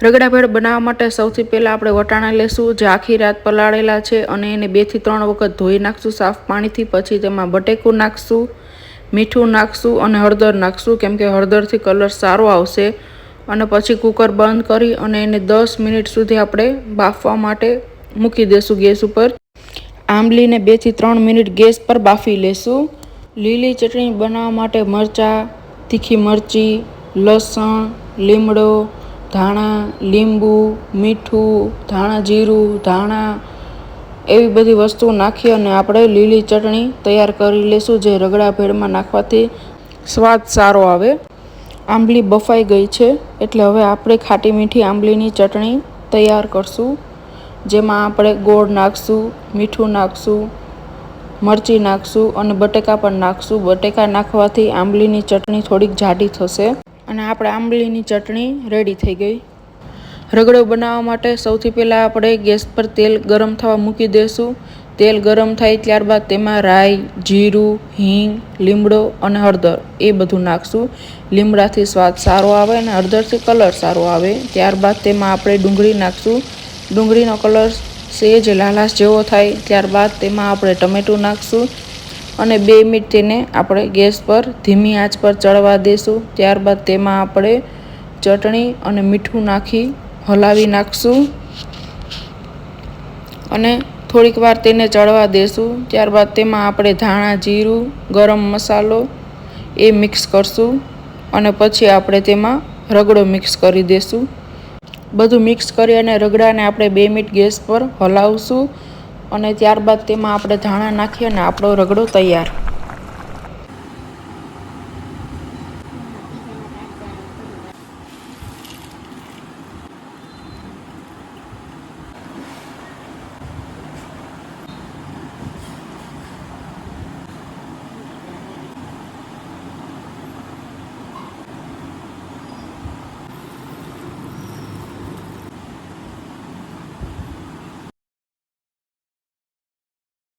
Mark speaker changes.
Speaker 1: રગડા ભેળ બનાવવા માટે સૌથી પહેલાં આપણે વટાણા લેશું જે આખી રાત પલાળેલા છે અને એને 2 થી 3 વખત ધોઈ નાખશું સાફ પાણીથી. પછી તેમાં બટેકું નાખશું, મીઠું નાખશું અને હળદર નાખશું કેમ કે હળદરથી કલર સારો આવશે. અને પછી કુકર બંધ કરી અને એને 10 મિનિટ સુધી આપણે બાફવા માટે મૂકી દેશું ગેસ ઉપર. આંબલીને 2 થી 3 મિનિટ ગેસ પર બાફી લેશું. લીલી ચટણી બનાવવા માટે મરચાં, તીખી મરચી, લસણ, લીમડો, ધાણા, લીંબુ, મીઠું, ધાણા જીરું, ધાણા એવી બધી વસ્તુઓ નાખી અને આપણે લીલી ચટણી તૈયાર કરી લેશું જે રગડા ભેળમાં નાખવાથી સ્વાદ સારો આવે. આંબલી બફાઈ ગઈ છે એટલે હવે આપણે ખાટી મીઠી આંબલીની ચટણી તૈયાર કરશું. જેમાં આપણે ગોળ નાખશું, મીઠું નાખશું, મરચી નાખશું અને બટેકા પણ નાખશું. બટેકા નાખવાથી આંબલીની ચટણી થોડીક જાડી થશે અને આપણે આંબલીની ચટણી રેડી થઈ ગઈ. રગડો બનાવવા માટે સૌથી પહેલાં આપણે ગેસ પર તેલ ગરમ થવા મૂકી દઈશું. તેલ ગરમ થાય ત્યારબાદ તેમાં રાઈ, જીરું, હિંગ, લીમડો અને હળદર એ બધું નાખશું. લીમડાથી સ્વાદ સારો આવે અને હળદરથી કલર સારો આવે. ત્યારબાદ તેમાં આપણે ડુંગળી નાખશું. ડુંગળીનો કલર સેજ લાલાશ જેવો થાય ત્યારબાદ તેમાં આપણે ટમેટું નાખશું અને 2 મિનિટ તેને આપણે ગેસ પર ધીમી આંચ પર ચડવા દઈશું. ત્યારબાદ તેમાં આપણે ચટણી અને મીઠું નાખી હલાવી નાખશું અને થોડીક વાર તેને ચડવા દઈશું. ત્યારબાદ તેમાં આપણે ધાણા જીરું, ગરમ મસાલો એ મિક્સ કરશું અને પછી આપણે તેમાં રગડો મિક્સ કરી દઈશું. બધું મિક્સ કરી અને રગડાને આપણે 2 મિનિટ ગેસ પર હલાવશું અને ત્યારબાદ તેમાં આપણે ધાણા નાખી અને આપણો રગડો તૈયાર.